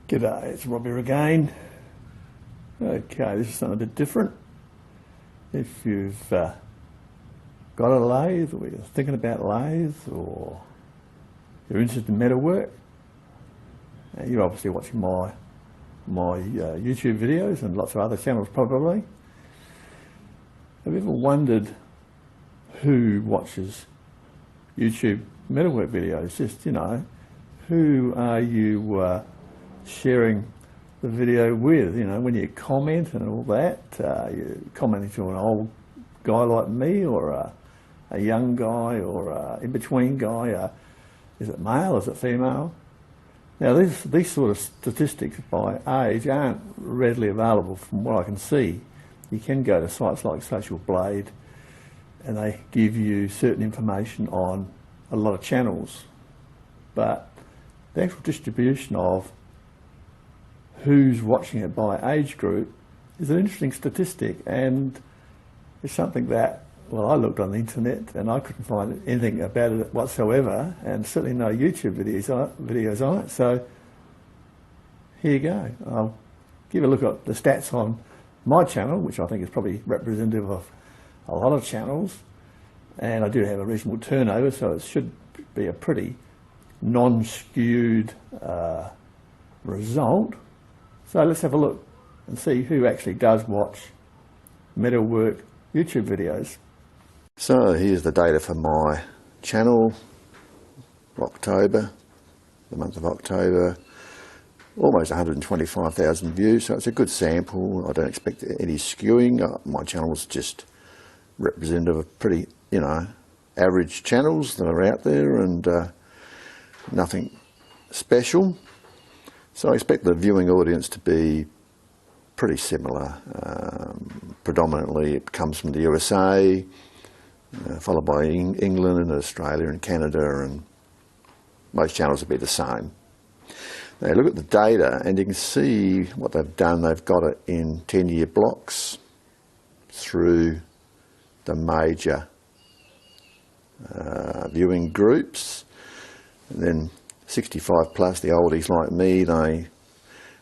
G'day, it's Robbie again. Okay, this is something a bit different. If you've got a lathe, or you're thinking about lathes, or you're interested in metalwork, you're obviously watching my YouTube videos and lots of other channels probably. Have you ever wondered who watches YouTube metalwork videos? Just, who are you sharing the video with? When you comment and all that, you're commenting to an old guy like me, or a young guy, or a in-between guy. Is it male? Is it female? Now, these sort of statistics by age aren't readily available from what I can see. You can go to sites like Social Blade and they give you certain information on a lot of channels, but the actual distribution of who's watching it by age group is an interesting statistic, and it's something that, well, I looked on the internet and I couldn't find anything about it whatsoever, and certainly no YouTube videos on it. So here you go. I'll give a look at the stats on my channel, which I think is probably representative of a lot of channels, and I do have a reasonable turnover, so it should be a pretty non-skewed result. So let's have a look and see who actually does watch metalwork YouTube videos. So here's the data for my channel, October, the month of October, almost 125,000 views, so it's a good sample. I don't expect any skewing. My channel is just representative of pretty, average channels that are out there, and nothing special. So I expect the viewing audience to be pretty similar. Predominantly it comes from the USA, followed by England and Australia and Canada, and most channels will be the same. Now look at the data and you can see what they've done. They've got it in 10-year blocks through the major viewing groups, and then 65 plus, the oldies like me, they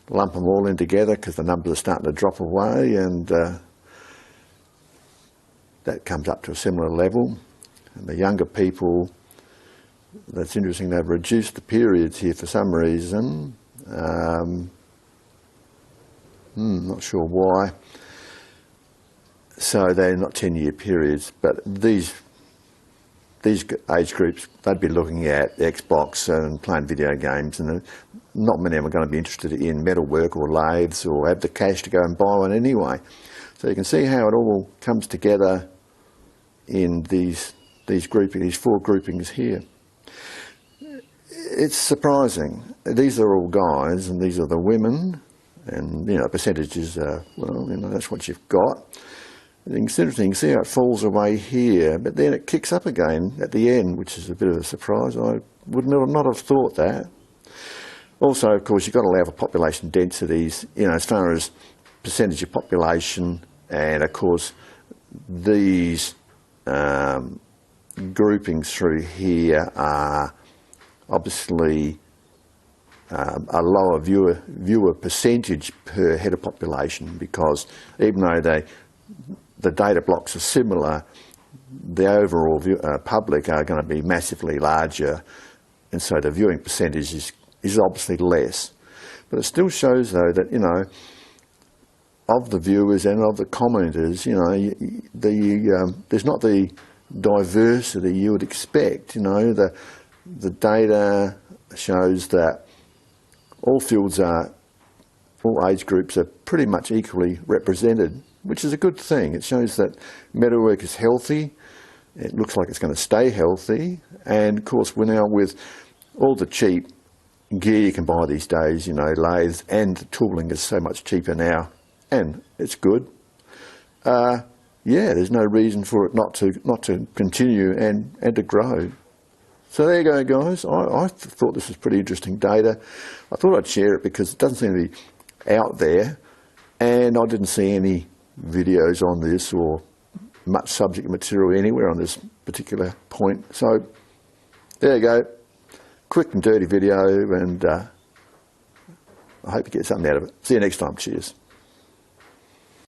lump them all in together because the numbers are starting to drop away, and that comes up to a similar level. And the younger people, that's interesting, they've reduced the periods here for some reason. Not sure why. So they're not 10-year periods, but these age groups, they'd be looking at Xbox and playing video games, and not many of them are going to be interested in metalwork or lathes or have the cash to go and buy one anyway. So you can see how it all comes together in these four groupings here. It's surprising. These are all guys and these are the women, and percentages are, that's what you've got. It's interesting, you can see how it falls away here, but then it kicks up again at the end, which is a bit of a surprise. I would not have thought that. Also, of course, you've got to allow for population densities, as far as percentage of population, and of course, these groupings through here are obviously a lower viewer percentage per head of population, because even though the data blocks are similar, the overall public are going to be massively larger, and so the viewing percentage is obviously less. But it still shows, though, that of the viewers and of the commenters, there's not the diversity you would expect. The data shows that all age groups are pretty much equally represented, which is a good thing. It shows that metalwork is healthy. It looks like it's going to stay healthy. And of course, we're now, with all the cheap gear you can buy these days, lathes, and the tooling is so much cheaper now, and it's good. There's no reason for it not to continue and to grow. So there you go, guys. I thought this was pretty interesting data. I thought I'd share it because it doesn't seem to be out there, and I didn't see any videos on this or much subject material anywhere on this particular point. So there you go, quick and dirty video, and I hope you get something out of it. See you next time. Cheers.